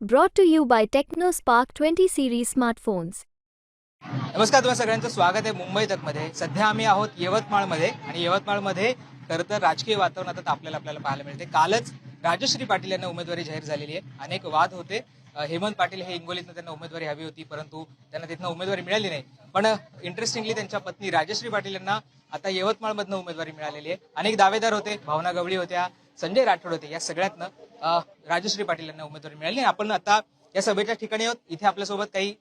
Brought to you by TechnoSpark 20 series smartphones. नमस्कार, तुम्हा सगळ्यांचं स्वागत आहे मुंबई तकमध्ये. सध्या आम्ही आहोत यवतमाळमध्ये आणि यवतमाळमध्ये खरं तर राजकीय वातावरण आता आपल्याला पाहायला मिळते. कालच राजश्री पाटील यांना उमेदवारी जाहीर झालेली आहे. अनेक वाद होते. हेमंत पाटील हे हिंगोलीतनं त्यांना उमेदवारी हवी होती, परंतु त्यांना तिथनं उमेदवारी मिळाली नाही. पण इंटरेस्टिंगली त्यांच्या पत्नी राजश्री पाटील यांना आता यवतमाळमधनं उमेदवारी मिळालेली आहे. अनेक दावेदार होते, भावना गवळी होत्या, संजय राठोड होते. या सगळ्यातनं राजश्री पाटील यांना उमेदवारी मिळाली. आपण आता या सभेच्या ठिकाणी आहोत. इथे आपल्यासोबत काही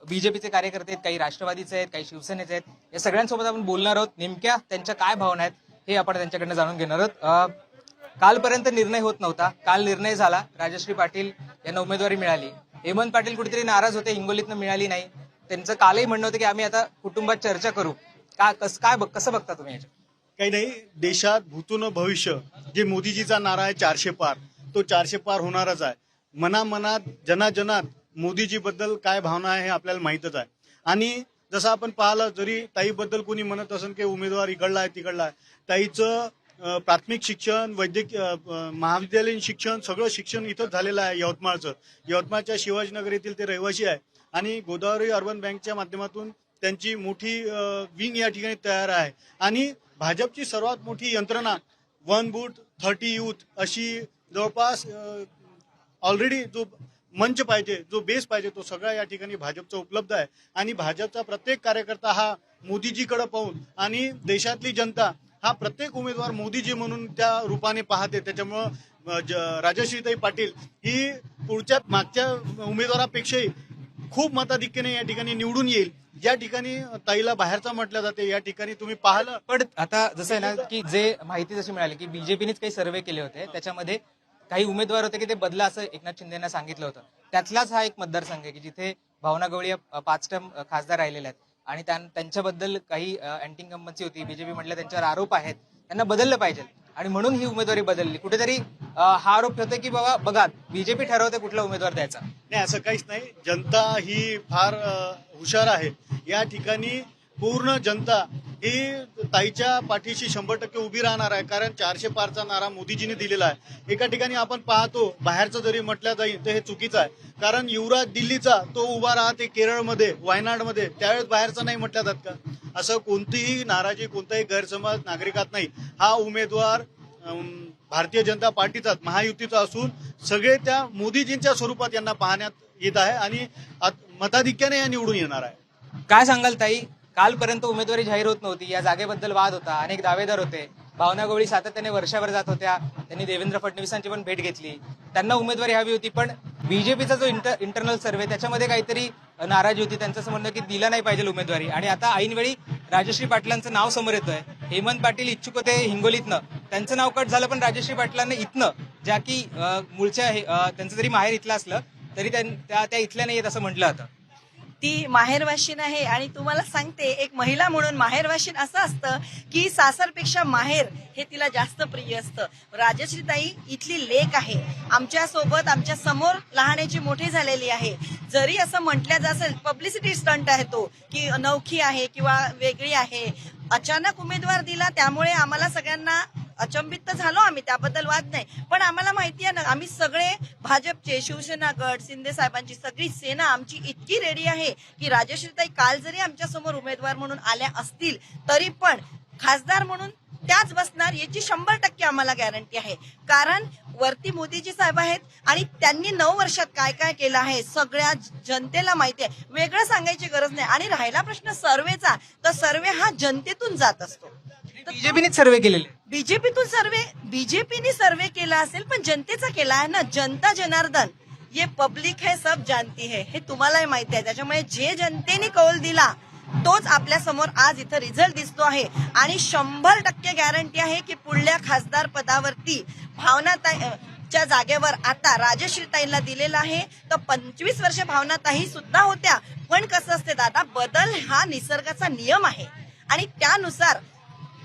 बीजेपीचे कार्यकर्ते आहेत, काही राष्ट्रवादीचे आहेत, काही शिवसेनेचे आहेत. या सगळ्यांसोबत आपण बोलणार आहोत. नेमक्या त्यांच्या काय भावना आहेत हे आपण त्यांच्याकडनं जाणून घेणार आहोत. कालपर्यंत निर्णय होत नव्हता. काल निर्णय झाला, राजश्री पाटील यांना उमेदवारी मिळाली. हेमंत पाटील कुठेतरी नाराज होते, हिंगोलीतनं मिळाली नाही. त्यांचं कालही म्हणणं होतं की आम्ही आता कुटुंबात चर्चा करू. कसं बघता तुम्ही याच्यात? काही नाही, देशात भूतून भविष्य जे मोदीजीचा नारा आहे 400 पार, तो 400 पार होणारच आहे. मनामनात जनाजनात मोदीजी बद्दल काय भावना आहे हे आपल्याला माहितच आहे. आणि जसं आपण पाहिलं, जरी ताईबद्दल कोणी म्हणत असेल की उमेदवार इकडला आहे तिकडला आहे, ताईचं प्राथमिक शिक्षण, वैद्यकीय महाविद्यालयीन शिक्षण, सगळं शिक्षण इथंच झालेलं आहे यवतमाळचं. यवतमाळच्या शिवाजीनगर येथील ते रहिवासी आहे आणि गोदावरी अर्बन बँकच्या माध्यमातून त्यांची मोठी विंग या ठिकाणी तयार आहे. आणि भाजपची सर्वात मोठी यंत्रणा 1 बूथ 30 यूथ अशी जवळपास ऑलरेडी जो मंच पाहिजे, जो बेस पाहिजे, तो सगळा या ठिकाणी भाजपचा उपलब्ध आहे. आणि भाजपचा प्रत्येक कार्यकर्ता हा मोदीजीकडे पाहून आणि देशातली जनता हा प्रत्येक उमेदवार मोदीजी म्हणून त्या रूपाने पाहते. त्याच्यामुळं राजश्रीताई पाटील ही पुढच्या मागच्या उमेदवारापेक्षाही खूप मताधिक्याने या ठिकाणी निवडून येईल. ज्या ठिकाणी ताईला बाहेरचा म्हटलं जाते, या ठिकाणी तुम्ही पाहिलं. पण आता जसं आहे ना की जे माहिती जशी मिळाली की बीजेपीनेच काही सर्वे केले होते, त्याच्यामध्ये काही उमेदवार होते की ते बदला असं एकनाथ शिंदेना सांगितलं होतं. त्यातलाच हा एक मतदारसंघ आहे की जिथे भावना गवळी 5 टर्म खासदार राहिलेले आहेत आणि त्यांच्याबद्दल काही अँटी इन्कम्बन्सी होती. बीजेपी म्हटलं त्यांच्यावर आरोप आहेत, त्यांना बदललं पाहिजे आणि म्हणून ही उमेदवारी बदलली. कुठेतरी हा आरोप होतो की बाबा बघा, बीजेपी ठरवते कुठला उमेदवार द्यायचा. नाही, असं काहीच नाही. जनता ही फार हुशार आहे. या ठिकाणी पूर्ण जनता ही ताईच्या पाठीशी 100% उभी राहणार आहे. कारण 400 पारचा नारा मोदीजीने दिलेला आहे. एका ठिकाणी आपण पाहतो, बाहेरचं जरी म्हटलं जाईल तर हे चुकीचं आहे. कारण युवराज दिल्लीचा तो उभा राहते केरळमध्ये, वायनाडमध्ये, त्यावेळेस बाहेरचा नाही म्हटलं जात का? असं कोणतीही नाराजी, कोणताही गैरसमज नागरिकात नाही. हा उमेदवार भारतीय जनता पार्टीचाच, महायुतीचा असून सगळे त्या मोदीजींच्या स्वरूपात यांना पाहण्यात येत आहे आणि मताधिक्याने या निवडून येणार आहे. काय सांगाल ताई? कालपर्यंत उमेदवारी जाहीर होत नव्हती, या जागेबद्दल वाद होता, अनेक दावेदार होते. भावना गवळी सातत्याने वर्षावर जात होत्या. त्यांनी देवेंद्र फडणवीसांची पण भेट घेतली. त्यांना उमेदवारी हवी होती, पण बीजेपीचा जो इंटरनल सर्व्हे त्याच्यामध्ये काहीतरी नाराजी होती. त्यांचं असं म्हणणं की दिला नाही पाहिजे उमेदवारी. आणि आता ऐनवेळी राजश्री पाटलांचं नाव समोर येतोय. हेमंत पाटील इच्छुक होते हिंगोलीतनं, त्यांचं नाव कट झालं, पण राजश्री पाटलांना इथनं, ज्या की मूळच्या त्यांचं जरी माहेर इथलं असलं तरी त्या इथल्या नाहीयेत असं म्हटलं जातं. ती माहेरवाशीन आहे. आणि तुम्हाला सांगते, एक महिला म्हणून माहेरवाशीन असं असतं की सासरपेक्षा माहेर हे तिला जास्त प्रिय असतं. राजश्रीताई इथली लेक आहे, आमच्या सोबत, आमच्या समोर लहानाची मोठी झालेली आहे. जरी असं म्हटलं जात असेल, पब्लिसिटी स्टंट आहे तो, की अनोखी आहे किंवा वेगळी आहे. अचानक उमेदवार दिला, त्यामुळे आम्हाला सगळ्यांना अचंबित तर झालो आम्ही, त्याबद्दल वाद नाही. पण आम्हाला माहिती आहे ना, आम्ही सगळे भाजपचे, शिवसेना गट, शिंदे साहेबांची सगळी सेना आमची इतकी रेडी आहे की राजश्रीताई काल जरी आमच्या समोर उमेदवार म्हणून आल्या असतील तरी पण खासदार म्हणून त्याच बसणार याची 100% आम्हाला गॅरंटी आहे. कारण वरती मोदीजी साहेब आहेत आणि त्यांनी 9 वर्षात काय काय केलं आहे सगळ्या जनतेला माहिती आहे. वेगळं सांगायची गरज नाही. आणि राहिला प्रश्न सर्वेचा, तर सर्वे हा जनतेतून जात असतो. बीजेपीनेच सर्वे केलेले, बीजेपीने सर्वे केला असेल, पण जनतेचा केला आहे ना. जनता जनार्दन, ये पब्लिक है, सब जानती है, हे तुम्हालाही माहिती आहे. त्याच्यामुळे जे जनतेने कौल दिला तोच आपल्या समोर आज इथं रिझल्ट दिसतो आहे. आणि 100% गॅरंटी आहे की पुढल्या खासदार पदावरती भावनाताईच्या जागेवर आता राजश्रीताईंना दिलेला आहे. तर 25 वर्ष भावनाताई सुद्धा होत्या. पण कसं असते दादा, बदल हा निसर्गाचा नियम आहे आणि त्यानुसार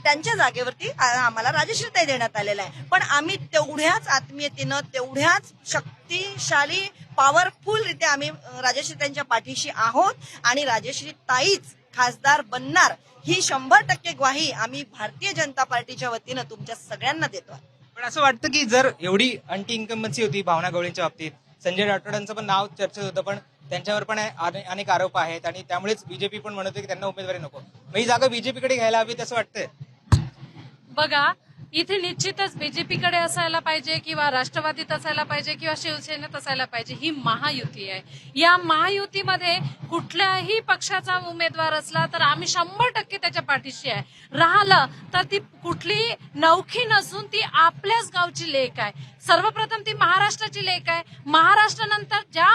त्यांच्या जागेवरती आम्हाला राजश्रीताई देण्यात आलेला आहे. पण आम्ही तेवढ्याच आत्मीयतेनं, तेवढ्याच शक्तिशाली, पॉवरफुल रित्या आम्ही राजश्रीताईंच्या पाठीशी आहोत. आणि राजश्रीताईच खासदार बनणार ही 100% ग्वाही आम्ही भारतीय जनता पार्टीच्या वतीनं तुमच्या सगळ्यांना देतो. पण असं वाटतं की जर एवढी अँटी इन्कम्बन्सी होती भावना गवळींच्या बाबतीत, संजय राठोडांचं पण नाव चर्चेत होतं, पण त्यांच्यावर पण अनेक आरोप आहेत आणि त्यामुळेच बीजेपी पण म्हणत होती की त्यांना उमेदवारी नको. मग ही जागा बीजेपीकडे घ्यायला हवी असं वाटतंय? बघा, इथे निश्चितच बीजेपीकडे असायला पाहिजे किंवा राष्ट्रवादीत असायला पाहिजे किंवा शिवसेनेत असायला पाहिजे. ही महायुती आहे. या महायुतीमध्ये कुठल्याही पक्षाचा उमेदवार असला तर आम्ही 100% त्याच्या पाठीशी आहे. राहिलं तर ती कुठली नौखी नसून ती आपल्याच गावची लेक आहे. सर्वप्रथम ती महाराष्ट्राची लेक आहे. महाराष्ट्रानंतर ज्या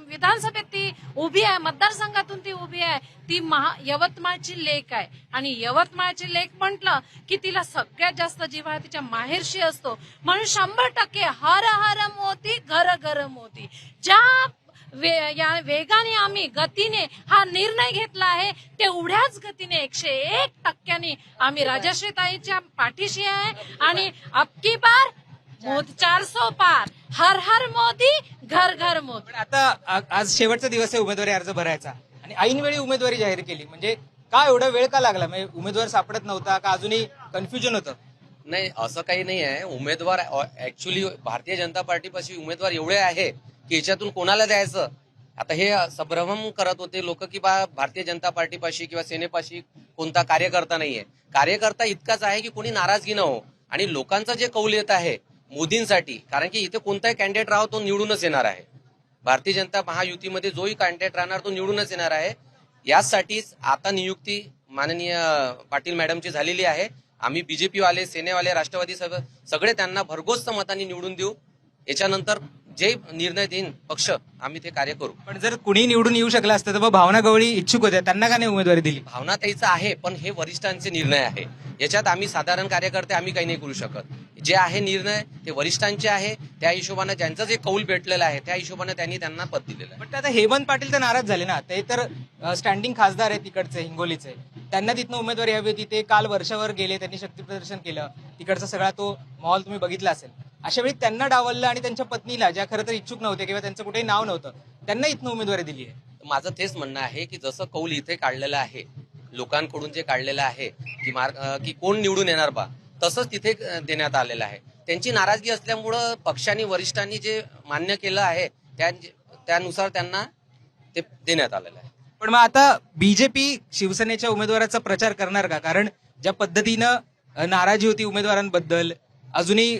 विधानसभेत ती उभी आहे, मतदारसंघातून ती उभी आहे, ती यवतमाळची लेक आहे. आणि यवतमाळची लेक म्हटलं की तिला सगळ्यात जास्त जिव्हाळा तिच्या माहेरशी असतो. म्हणून 100% हर हर मोदी घर घर मोदी. या वेगाने आम्ही गतीने हा निर्णय घेतला आहे, तेवढ्याच गतीने 101% आम्ही राजश्रीताईच्या पाठीशी आहे. आणि अबकी बार 400 पार, हर हर मोदी घर घर मोदी. पण आता आज शेवटचा दिवस आहे उमेदवारी अर्ज भरायचा आणि ऐनवेळी उमेदवारी जाहीर केली, म्हणजे का एवढा वेळ का लागला? म्हणजे उमेदवार सापडत नव्हता का अजूनही कन्फ्युजन होतं? नाही, असं काही नाही आहे. उमेदवार ऍक्च्युली भारतीय जनता पार्टीपाशी उमेदवार एवढे आहे की याच्यातून कोणाला द्यायचं. आता हे संभ्रम करत होते लोक की बा भारतीय जनता पार्टीपाशी किंवा सेनेपाशी कोणता कार्यकर्ता नाहीये. कार्यकर्ता इतकाच आहे की कोणी नाराजगी न हो. आणि लोकांचा जे कौल येत आहे मोदींसाठी, कारण की इथे कोणताही कॅन्डिडेट राहो तो निवडूनच येणार आहे. भारतीय जनता महायुतीमध्ये जोही कॅन्डिडेट राहणार तो निवडूनच येणार आहे. यासाठीच आता नियुक्ती माननीय पाटील मॅडमची झालेली आहे. आम्ही बीजेपी वाले, सेनेवाले, राष्ट्रवादी सगळे त्यांना भरघोस मतांनी निवडून देऊ. याच्यानंतर जे निर्णय देईन पक्ष आम्ही ते कार्य करू. पण जर कुणी निवडून येऊ शकलं असतं तर मग भावना गवळी इच्छुक होत्या, त्यांना का नाही उमेदवारी दिली? भावना त्याचा आहे, पण हे वरिष्ठांचे निर्णय आहे. याच्यात आम्ही साधारण कार्यकर्ते आम्ही काही नाही करू शकत. जे आहे निर्णय ते वरिष्ठांचे आहे. त्या हिशोबाने ज्यांचं जे कौल भेटलेलं आहे त्या हिशोबाने त्यांना पद दिलेलं आहे. पण आता हेमंत पाटील तर नाराज झाले ना, ते तर स्टँडिंग खासदार आहे तिकडचे, हिंगोलीचे. त्यांना तिथनं उमेदवारी हवी होती. ते काल वर्षावर गेले, त्यांनी शक्ती प्रदर्शन केलं. तिकडचा सगळा तो माहोल तुम्ही बघितला असेल. अशा वेळी त्यांना डावललं आणि त्यांच्या पत्नीला, ज्या खरं तर इच्छुक नव्हते किंवा त्यांचं कुठेही नाव नव्हतं, त्यांना इथनं उमेदवारी दिली आहे. माझं तेच म्हणणं आहे की जसं कौल इथे काढलेलं आहे, लोकांकडून जे काढलेलं आहे की कोण निवडून येणार बा, तसंच तिथे देण्यात आलेलं आहे. त्यांची नाराजगी असल्यामुळं पक्षांनी वरिष्ठांनी जे मान्य केलं आहे त्यानुसार त्यांना ते देण्यात आलेलं आहे. पण मग आता बीजेपी शिवसेनेच्या उमेदवाराचा प्रचार करणार का? कारण ज्या पद्धतीनं नाराजी होती उमेदवारांबद्दल, अजूनही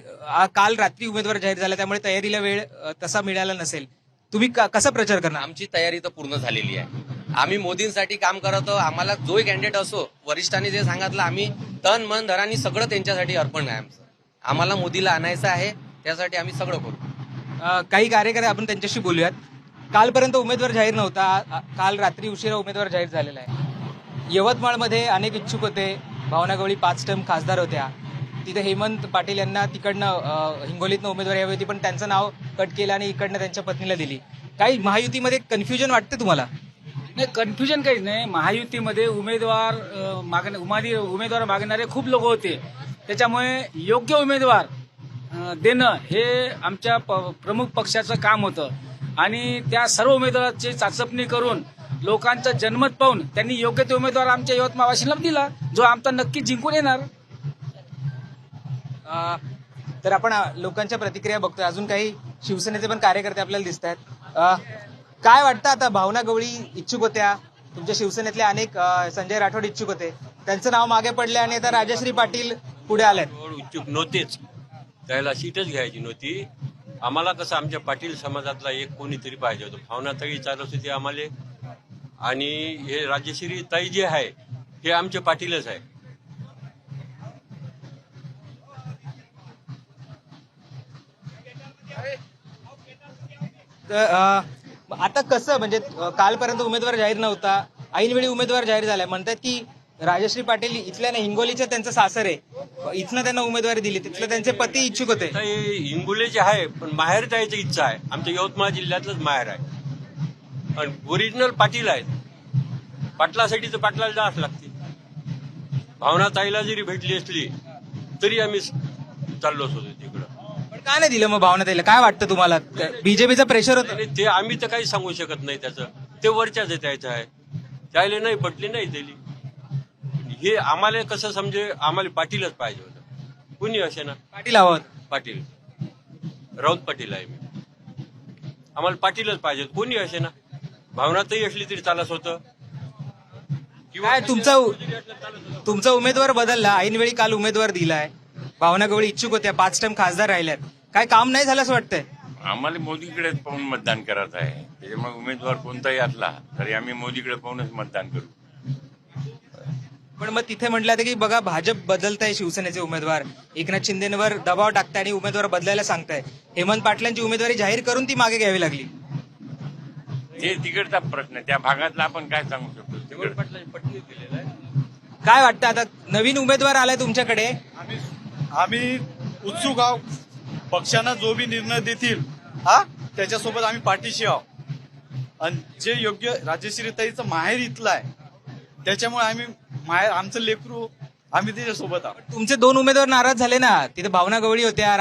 काल रात्री उमेदवार जाहीर झाला, त्यामुळे तयारीला वेळ तसा मिळाला नसेल. तुम्ही कसा प्रचार करणार? आमची तयारी तर पूर्ण झालेली आहे. आम्ही मोदींसाठी काम करतो. आम्हाला जोही कॅन्डिडेट असो, वरिष्ठांनी जे सांगितलं आम्ही तन मन धनानी सगळं त्यांच्यासाठी अर्पण आहे आमचं. आम्हाला मोदीला आणायचं आहे, त्यासाठी आम्ही सगळं करू. काही कार्यकर्ते आपण त्यांच्याशी बोलूयात. कालपर्यंत उमेदवार जाहीर नव्हता, काल रात्री उशिरा उमेदवार जाहीर झालेला आहे. यवतमाळमध्ये अनेक इच्छुक होते. भावना गवळी 5 टर्म खासदार होत्या. तिथे हेमंत पाटील यांना तिकडनं हिंगोलीतनं उमेदवारी हवी होती, पण त्यांचं नाव कट केलं आणि इकडनं त्यांच्या पत्नीला दिली. काही महायुतीमध्ये कन्फ्युजन वाटते तुम्हाला? नाही, कन्फ्युजन काहीच नाही. महायुतीमध्ये उमेदवार मागणारे खूप लोक होते. त्याच्यामुळे योग्य उमेदवार देणं हे आमच्या प्रमुख पक्षाचं काम होतं. आणि त्या सर्व उमेदवाराची चाचपणी करून लोकांचं जनमत पाहून त्यांनी योग्य ते उमेदवार आमच्या यवतमाळवासींना दिला, जो आमचा नक्की जिंकून येणार. तर आपण लोकांच्या प्रतिक्रिया बघतोय. अजून काही शिवसेनेचे पण कार्यकर्ते आपल्याला दिसत आहेत. काय वाटतं आता? भावना गवळी इच्छुक होत्या, तुमच्या शिवसेनेतले अनेक संजय राठोड इच्छुक होते, त्यांचं नाव मागे पडले आणि आता राजश्री पाटील पुढे आलेत. इच्छुक नव्हतेच, त्याला सीटच घ्यायची नव्हती. आम्हाला कसं आमच्या पाटील समाजातला एक कोणीतरी पाहिजे होतं. भावना ताई चालत होती आम्हाला, आणि हे राजश्री ताई जे आहे हे आमचे पाटीलच आहे. आता कसं, म्हणजे कालपर्यंत उमेदवार जाहीर नव्हता, ऐनवेळी उमेदवार जाहीर झालाय. म्हणतात की राजश्री पाटील इथल्या हिंगोलीच्या त्यांचं सासर आहे, इथनं त्यांना उमेदवारी दिली. तिथलं त्यांचे पती इच्छुक होते. हिंगोलीचे आहे, पण माहेर जायची इच्छा आहे. आमच्या यवतमाळ जिल्ह्यातलंच माहेर आहे आणि ओरिजिनल पाटील आहेत. पाटलासाठी तर पाटलाला जावंच लागते. भावना ताईला जरी भेटली असली तरी आम्ही चाललोच होतो तिकडं. पण काय नाही दिलं मग भावना ताईला? काय वाटतं तुम्हाला? बीजेपीचं प्रेशर होतं ते आम्ही तर काही सांगू शकत नाही. त्याचं ते वरच्याच त्याचं आहे. त्याला नाही पटली नाही दिली. हे आम्हाला कसं समजे, आम्हाला पाटीलच पाहिजे होतं. कुणी असे ना पाटील आहोत. पाटील राऊत पाटील आहे मी. आम्हाला पाटीलच पाहिजे, कोणी असे ना. भावनातही असली तरी चालत होतं. काय तुमचा उमेदवार बदलला, ऐनवेळी काल उमेदवार दिलाय, भावना गवळी इच्छुक होत्या, 5 टर्म खासदार राहिल्यात, काय काम नाही झालं असं वाटतंय? आम्हाला मोदीकडे पाहून मतदान करायचं आहे. त्याच्यामुळे उमेदवार कोणताही असला तरी आम्ही मोदीकडे पाहूनच मतदान करू. पण मग तिथे म्हटलं होतं की बघा भाजप बदलताय शिवसेनेचे उमेदवार, एकनाथ शिंदेवर दबाव टाकताय आणि उमेदवार बदलायला सांगताय. हेमंत पाटलांची उमेदवारी जाहीर करून ती मागे घ्यावी लागली. ते तिकडचा प्रश्न आहे. त्या भागातला आपण काय सांगू शकतो. तिकडे काय वाटतं आता नवीन उमेदवार आलाय तुमच्याकडे, आम्ही उत्सुक आहोत. पक्षानं जो बी निर्णय देतील त्याच्यासोबत आम्ही पाठीशी आहोत. आणि जे योग्य राजश्रीताईचं माहेर इथलं आहे त्याच्यामुळे आम्ही माहेर आमचं लेकरू आम्ही त्याच्यासोबत आहोत. तुमचे 2 उमेदवार नाराज झाले ना, तिथे भावना गवळी होत्या,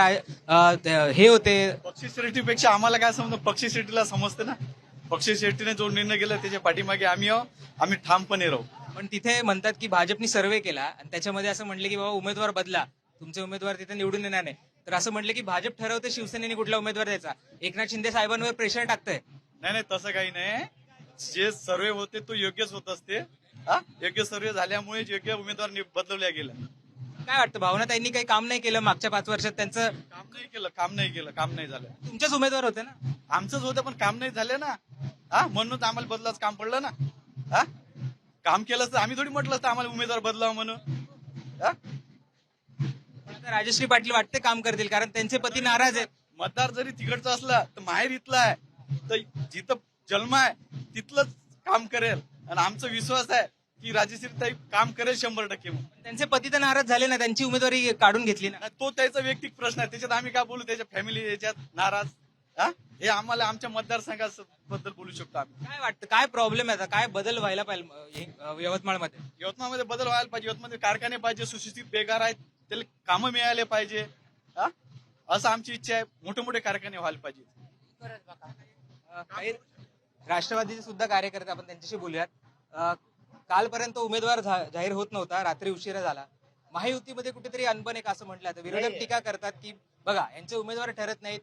हे होते. पक्षी श्रेष्ठीपेक्षा आम्हाला काय समजतं, पक्षी श्रेष्ठीला समजते ना. पक्षी श्रेष्ठीने जो निर्णय केला त्याच्या पाठीमागे आम्ही आहोत, आम्ही ठामपणे राहू. पण तिथे म्हणतात की भाजपनी सर्व्हे केला आणि त्याच्यामध्ये असं म्हटलं की बाबा उमेदवार बदला, तुमचे उमेदवार तिथे निवडून येणार नाही. तर असं म्हटलं की भाजप ठरवते शिवसेनेने कुठला उमेदवार द्यायचा, एकनाथ शिंदे साहेबांवर प्रेशर टाकतंय. नाही तसं काही नाही. जे सर्वे होते तो योग्यच होत असते. योग्य सर्वे झाल्यामुळे योग्य उमेदवार बदलवल्या गेला. काय वाटतं भावना त्यांनी काही काम नाही केलं मागच्या 5 वर्षात, त्यांचं काम नाही झालं. तुमचेच उमेदवार होते ना. आमचंच होतं पण काम नाही झालं ना. म्हणून आम्हाला बदलाच काम पडलं ना. काम केलं तर आम्ही थोडी म्हटलं असतं आम्हाला उमेदवार बदलावं म्हणून. आता राजश्री पाटील वाटते काम करतील कारण त्यांचे पती नाराज आहेत. मतदार जरी तिकडचा असला तर माहेर इथला आहे, तर जिथं जन्म आहे तिथलंच काम करेल. आणि आमचा विश्वास आहे की राजश्रीताई काम करेल 100%. त्यांचे पती तर नाराज झाले ना, त्यांची उमेदवारी काढून घेतली ना. तो त्याचा वैयक्तिक प्रश्न आहे, त्याच्यात आम्ही काय बोलू. त्याच्या फॅमिली याच्यात नाराज हे आम्हाला आमच्या मतदारसंघाबद्दल बोलू शकतो आम्ही. काय वाटतं काय प्रॉब्लेम आहे आता, काय बदल व्हायला पाहिजे यवतमाळमध्ये? यवतमाळमध्ये बदल व्हायला पाहिजे. यवतमाळमध्ये कारखाने पाहिजे, सुशिक्षित बेकार आहेत त्याला कामं मिळाले पाहिजे. असं आमची इच्छा आहे. मोठे मोठे कारखाने व्हायला पाहिजे. काही राष्ट्रवादीचे सुद्धा कार्यकर्ते आपण त्यांच्याशी बोलूयात. कालपर्यंत उमेदवार जाहीर होत नव्हता, रात्री उशिरा झाला. महायुतीमध्ये कुठेतरी अनबन एक असं म्हटलं जातं. विरोधक टीका करतात की बघा यांचे उमेदवार ठरत नाहीत.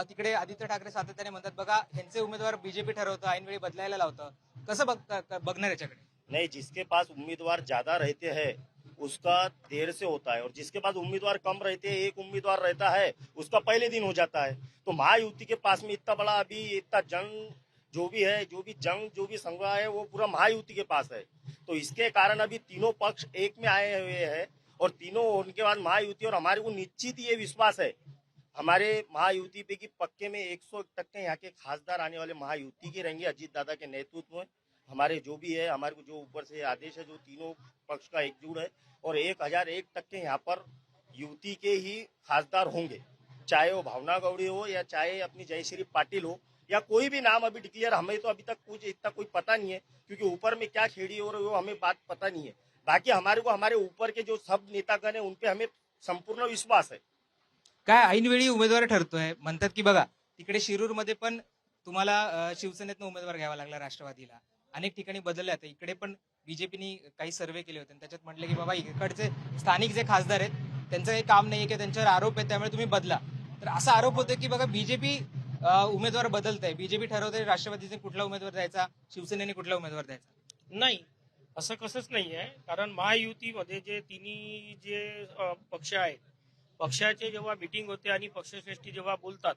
तिकडे आदित्य ठाकरे सातत्याने म्हणतात बघा यांचे उमेदवार बीजेपी ठरवतं, ऐनवेळी बदलायला लावतं. कसं बघणार याच्याकडे? नहीं, जिसके पास उम्मीदवार ज्यादा रहते हैं उसका देर से होता है, और जिसके पास उम्मीदवार कम रहते हैं, एक उम्मीदवार रहता है, उसका पहले दिन हो जाता है. तो महायुति के पास में इतना बड़ा अभी इतना जंग जो भी है, जो भी संग्रह है वो पूरा महायुति के पास है. तो इसके कारण अभी तीनों पक्ष एक में आए हुए हैं, और तीनों उनके बाद महायुति, और हमारे को निश्चित ये विश्वास है हमारे महायुति पे कि पक्के में 100% यहाँ के खासदार आने वाले महायुति के रहेंगे. अजीत दादा के नेतृत्व में हमारे जो भी है, हमारे को जो ऊपर से आदेश है, जो तीनों पक्ष का एकजुट है, और 1001% यहाँ पर युति के ही खासदार होंगे. चाहे वो भावना गौड़ी हो या चाहे अपनी जयश्री पाटिल हो या कोई भी नाम अभी डिक्लेयर, हमें तो अभी तक कुछ इतना कोई पता नहीं है क्योंकि ऊपर में क्या खेड़ी हो रही हो हमें बात पता नहीं है. बाकी हमारे को हमारे ऊपर के जो सब नेतागण है उन पे हमें संपूर्ण विश्वास है. काय ऐनवेळी उमेदवार ठरतोय म्हणतात की बघा तिकडे शिरूरमध्ये पण तुम्हाला शिवसेनेतनं उमेदवार घ्यावा लागला, राष्ट्रवादीला अनेक ठिकाणी बदलले. आता इकडे पण बीजेपीने काही सर्वे केले होते, त्याच्यात म्हटले की बाबा इकडचे स्थानिक जे खासदार आहेत त्यांचं काही काम नाहीये की त्यांच्यावर आरोप आहे त्यामुळे तुम्ही बदला. तर असा आरोप होतोय की बघा बीजेपी उमेदवार बदलत आहे, बीजेपी ठरवते राष्ट्रवादीचे कुठला उमेदवार द्यायचा, शिवसेनेने कुठला उमेदवार द्यायचा. नाही, असं कसंच नाही आहे. कारण महायुतीमध्ये जे तिन्ही जे पक्ष आहेत, पक्षाचे जेव्हा मिटिंग होते आणि पक्षश्रेष्ठी जेव्हा बोलतात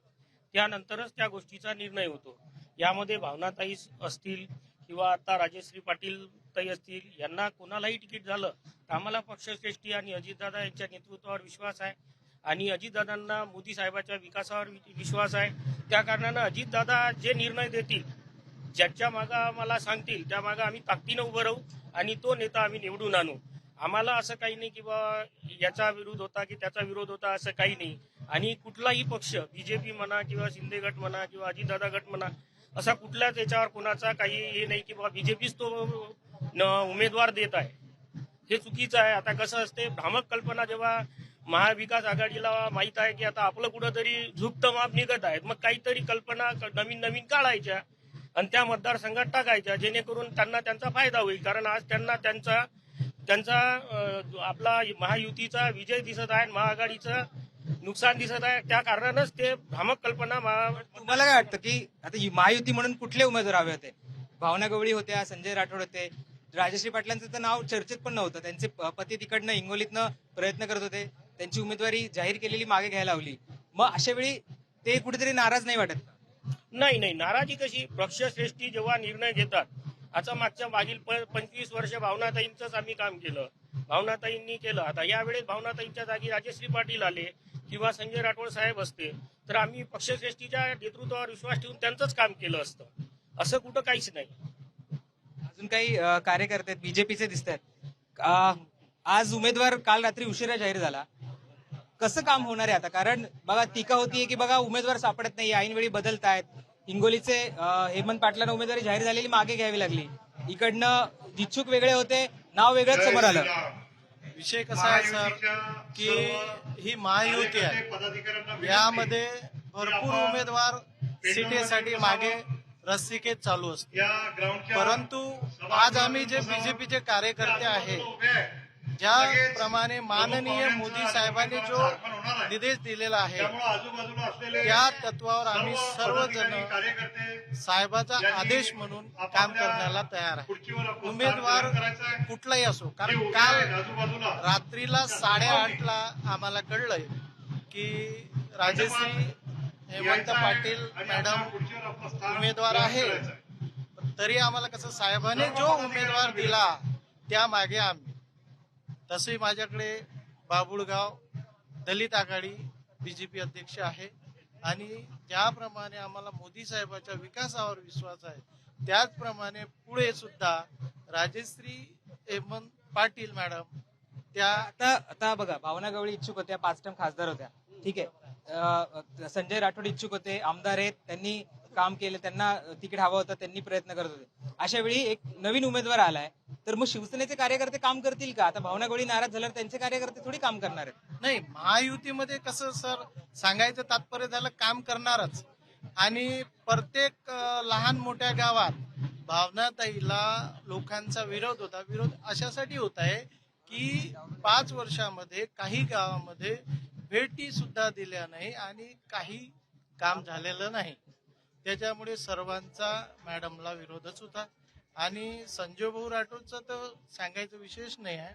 त्यानंतरच त्या गोष्टीचा निर्णय होतो. यामध्ये भावनाताई असतील किंवा आता राजश्री पाटील ताई असतील, यांना कोणालाही तिकीट झालं तर आम्हाला पक्षश्रेष्ठी आणि अजितदादा यांच्या नेतृत्वावर विश्वास आहे आणि अजितदादांना मोदी साहेबांच्या विकासावर विश्वास आहे. त्या कारणानं अजितदादा जे निर्णय देतील, ज्याच्या मागं आम्हाला सांगतील त्या मागं आम्ही ताकदीनं उभं राहू आणि तो नेता आम्ही निवडून आणू. आम्हाला असं काही नाही की बा याचा विरोध होता की त्याचा विरोध होता, असं काही नाही. आणि कुठलाही पक्ष, बीजेपी म्हणा किंवा शिंदे गट म्हणा किंवा अजितदादा गट म्हणा, असा कुठल्याच याच्यावर कोणाचा काही हे नाही की बा बीजेपीच तो उमेदवार देत आहे, हे चुकीचं आहे. आता कसं असते, भ्रामक कल्पना जेव्हा महाविकास आघाडीला माहित आहे की आता आपलं कुठंतरी झुकतं माप निघत आहेत, मग काहीतरी कल्पना नवीन नवीन काढायच्या आणि त्या मतदारसंघात टाकायच्या जेणेकरून त्यांना त्यांचा फायदा होईल. कारण आज त्यांना त्यांचा आपला महायुतीचा विजय दिसत आहे, महाआघाडीचा नुकसान दिसत आहे, त्या कारणानंच ते भ्रामक कल्पना तुम्हाला काय वाटतं की आता ही महायुती म्हणून कुठले उमेदवार हवे होते? भावना गवळी होत्या, संजय राठोड होते, राजश्री पाटलांचं तर नाव चर्चेत पण नव्हतं. त्यांचे पती तिकडनं हिंगोलीतनं प्रयत्न करत होते, त्यांची उमेदवारी जाहीर केलेली मागे घ्यायला लावली. मग अशा वेळी ते कुठेतरी नाराज नाही वाटत? नाही, नाराजी कशी? पक्षश्रेष्ठी जेव्हा निर्णय घेतात, आता मागील 25 वर्ष भावनाताईंचंच आम्ही काम केलं, भावनाताईंनी केलं. आता यावेळेस भावनाताईंच्या जागी राजश्री पाटील आले किंवा संजय राठोड साहेब असते, तर आम्ही पक्षश्रेष्ठीच्या नेतृत्वावर विश्वास ठेवून त्यांचंच काम केलं असतं. असं कुठं काहीच नाही. अजून काही कार्यकर्ते बीजेपीचे दिसत आहेत. आज उमेदवार काल रात्री उशिरा जाहीर झाला. कसं काम होणार आहे आता? कारण बघा, टीका होतीये की बघा उमेदवार सापडत नाही, ऐनवेळी बदलतायत. हिंगोलीचे हेमंत पाटलांना उमेदवारी जाहीर झालेली मागे घ्यावी लागली. इकडनं इच्छुक वेगळे होते, नाव वेगळंच समोर आलं. विषय कसा आहे सर की ही महायुती आहे, यामध्ये भरपूर उमेदवार सीटेसाठी मागे रस्सीखेच चालू असते. परंतु आज आम्ही जे बीजेपीचे कार्यकर्ते आहेत, ज्याप्रमाणे माननीय मोदी साहेबांनी जो निर्देश दिलेला आहे, त्या तत्वावर आम्ही सर्वजण साहेबाचा आदेश म्हणून काम करण्याला तयार आहे. उमेदवार कुठलाही असो, कारण काल रात्रीला 8:30ला आम्हाला कळलंय की राजश्री हेमंत पाटील मॅडम उमेदवार आहे. तरी आम्हाला कसं, साहेबांनी जो उमेदवार दिला त्यामागे आम्ही. तसंही माझ्याकडे बाबुळगाव दलित आघाडी बीजेपी अध्यक्ष आहे, आणि ज्याप्रमाणे आम्हाला मोदी साहेबांच्या विकासावर विश्वास आहे, त्याचप्रमाणे पुढे सुद्धा राजश्री हेमंत पाटील मॅडम त्या आता बघा, भावना गवळी इच्छुक होत्या, 5 टर्म खासदार होत्या, ठीक आहे. संजय राठोड इच्छुक होते, आमदार आहेत, त्यांनी काम केलं, त्यांना तिकीट हवं होतं, त्यांनी प्रयत्न करत होते. अशा वेळी एक नवीन उमेदवार आलाय, तर मग शिवसेनेचे कार्यकर्ते काम करतील का? आता भावना गवळी नाराज झाल्यावर त्यांचे कार्यकर्ते थोडी काम करणार आहेत. नाही, महायुतीमध्ये कसं सर, सांगायचं तात्पर्य झालं काम करणारच. आणि प्रत्येक लहान मोठ्या गावात भावनाताईला लोकांचा विरोध होता. विरोध अशासाठी होत आहे की 5 वर्षामध्ये काही गावामध्ये भेटी सुद्धा दिल्या नाही आणि काही काम झालेलं नाही. त्याच्यामुळे सर्वांचा मॅडमला विरोधच होता. आणि संजय भाऊ राठोडचं तर सांगायचं विशेष नाही आहे,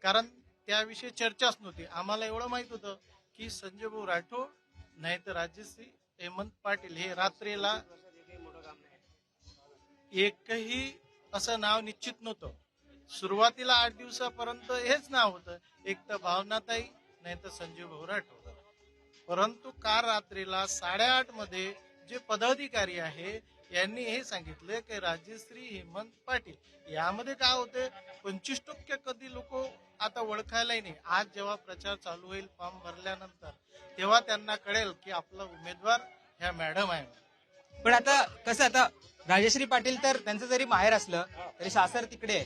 कारण त्याविषयी चर्चाच नव्हती. आम्हाला एवढं माहित होतं की संजय भाऊ राठोड नाही तर राजश्री हेमंत पाटील हे रात्रीला, एकही असं नाव निश्चित नव्हतं. सुरुवातीला 8 दिवसापर्यंत हेच नाव होतं, एक तर भावनाताई नाही तर संजय भाऊ राठोड. परंतु काल रात्रीला 8:30 मध्ये जे पदाधिकारी आहे यांनी हे सांगितलं की राजश्री हेमंत पाटील. यामध्ये काय होते, 25% कधी लोक आता ओळखायलाही नाही. आज जेव्हा प्रचार चालू होईल फॉर्म भरल्यानंतर, तेव्हा त्यांना कळेल की आपला उमेदवार ह्या मॅडम आहे. पण आता कसं, आता राजश्री पाटील तर त्यांचं जरी माहेर असलं तरी सासर तिकडे आहे.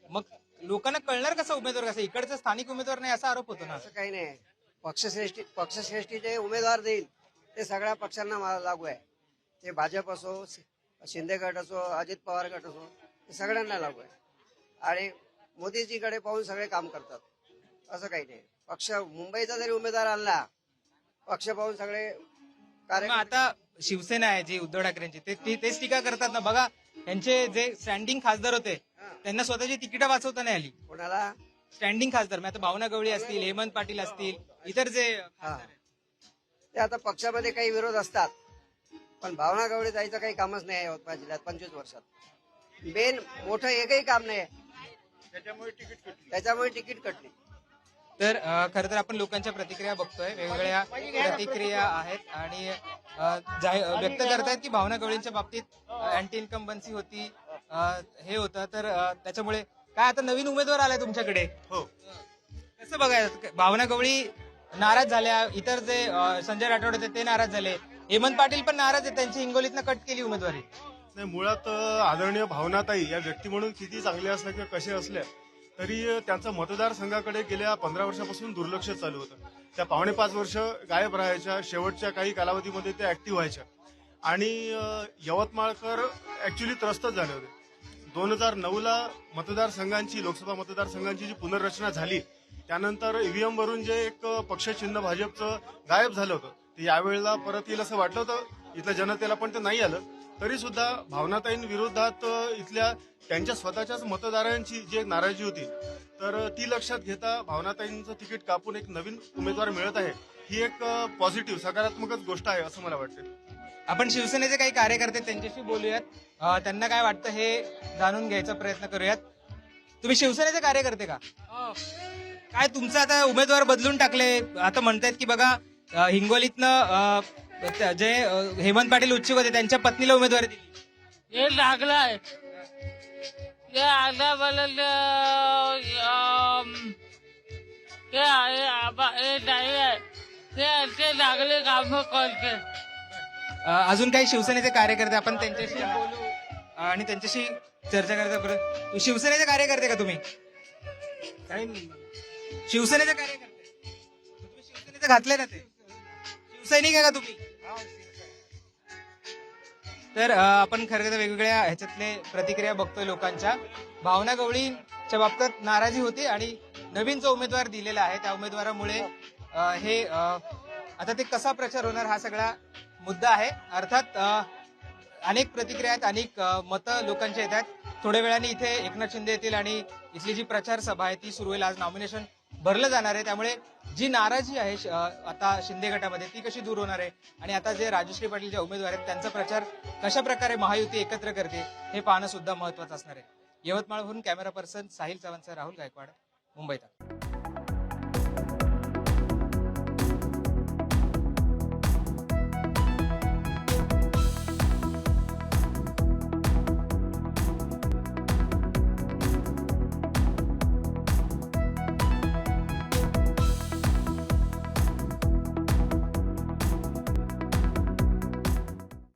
मग लोकांना कळणार कसं उमेदवार कसं? इकडचा स्थानिक उमेदवार नाही असा आरोप होतो ना. असं काही नाही. पक्षश्रेष्ठी जे उमेदवार देईल ते सगळ्या पक्षांना लागू आहे. ते भाजप असो, शिंदे गट असो, अजित पवार गट असो, ते सगळ्यांना लागू आहे. आणि मोदीजीकडे पाहून सगळे काम करतात, असं काही नाही. पक्ष मुंबईचा जरी उमेदवार आणला, पक्ष पाहून सगळे मग आता शिवसेना आहे जी उद्धव ठाकरेंची, तेच टीका करतात ना. बघा, त्यांचे जे स्टँडिंग खासदार होते त्यांना स्वतःची तिकीटं वाचवता नाही आली. कोणाला? स्टँडिंग खासदार, आता भावना गवळी असतील, हेमंत पाटील असतील, इतर जे ते आता पक्षामध्ये काही विरोध असतात, पण भावना गवळी जायचं काही कामच नाही आहे यवतमाळ जिल्ह्यात 25 वर्षात. मेन मोठं एकही काम नाही आहे, त्याच्यामुळे तिकीट कटली. तर खरं तर आपण लोकांच्या प्रतिक्रिया बघतोय, वेगवेगळ्या प्रतिक्रिया आहेत आणि व्यक्त करतायत की भावना गवळींच्या बाबतीत अँटी इन्कम्बन्सी होती, हे होतं. तर त्याच्यामुळे काय, आता नवीन उमेदवार आलाय तुमच्याकडे, हो, कसं बघायचं? भावना गवळी नाराज झाल्या, इतर जे संजय राठोड होते ते नाराज झाले, हेमंत पाटील पण नाराज आहेत, त्यांची हिंगोलीतनं कट केली उमेदवारी. नाही, मुळात आदरणीय भावनाताई या व्यक्ती म्हणून किती चांगल्या असल्या किंवा कसे असल्या तरी त्यांचं मतदारसंघाकडे गेल्या 15 वर्षापासून दुर्लक्ष चालू होतं. त्या 4.5 वर्ष गायब राहायच्या, शेवटच्या काही कालावधीमध्ये त्या ऍक्टिव्ह व्हायच्या आणि यवतमाळकर ऍक्च्युली त्रस्तच झाले होते. 2009ला मतदारसंघांची, लोकसभा मतदारसंघांची जी पुनर्रचना झाली त्यानंतर ईव्हीएम वरून जे एक पक्षचिन्ह भाजपचं गायब झालं होतं ते यावेळेला परत येईल असं वाटलं होतं इथल्या जनतेला, पण ते नाही आलं. तरी सुद्धा भावनाताईंविरोधात इथल्या त्यांच्या स्वतःच्याच मतदारांची जी एक नाराजी होती, तर ती लक्षात घेता भावनाताईंचं तिकीट कापून एक नवीन उमेदवार मिळत आहे, ही एक पॉझिटिव्ह सकारात्मकच गोष्ट आहे असं मला वाटतं. आपण शिवसेनेचे काही कार्यकर्ते त्यांच्याशी बोलूयात. त्यांना काय वाटतं हे जाणून घ्यायचा प्रयत्न करूयात. तुम्ही शिवसेनेचे कार्यकर्ते का? काय तुमचं आता उमेदवार बदलून टाकले, आता म्हणतायत की बघा हिंगोलीतनं जे हेमंत पाटील उच्चूक होते त्यांच्या पत्नीला उमेदवारी दिली. हे लागलाय ते आता मला ते लागले काम करते. अजून काही शिवसेनेचे कार्यकर्ते आपण त्यांच्याशी बोलू आणि त्यांच्याशी चर्चा करता. शिवसेनेचे कार्यकर्ते का तुम्ही? शिवसेनेचे कार्यकर्ते तुम्ही शिवसेनेचे घातले ना ते शिवसैनिक आहे का तुम्ही? तर आपण खरं तर वेगवेगळ्या ह्याच्यातले प्रतिक्रिया बघतोय लोकांच्या. भावना गवळींच्या बाबतीत नाराजी होती आणि नवीन जो उमेदवार दिलेला आहे त्या उमेदवारामुळे हे आता ते कसा प्रचार होणार हा सगळा मुद्दा आहे. अर्थात अनेक प्रतिक्रिया आहेत, अनेक मतं लोकांच्या येतात. थोड्या वेळाने इथे एकनाथ शिंदे येतील आणि इथली जी प्रचार सभा आहे ती सुरू होईल. आज नॉमिनेशन भरलं जाणार आहे, त्यामुळे जी नाराजी आहे आता शिंदे गटामध्ये ती कशी दूर होणार आहे आणि आता जे राजश्री पाटील जे उमेदवार आहेत त्यांचा प्रचार कशा प्रकारे महायुती एकत्र करते हे पाहणं सुद्धा महत्वाचं असणार आहे. यवतमाळहून कॅमेरा पर्सन साहिल चव्हाणसह राहुल गायकवाड, मुंबई तक.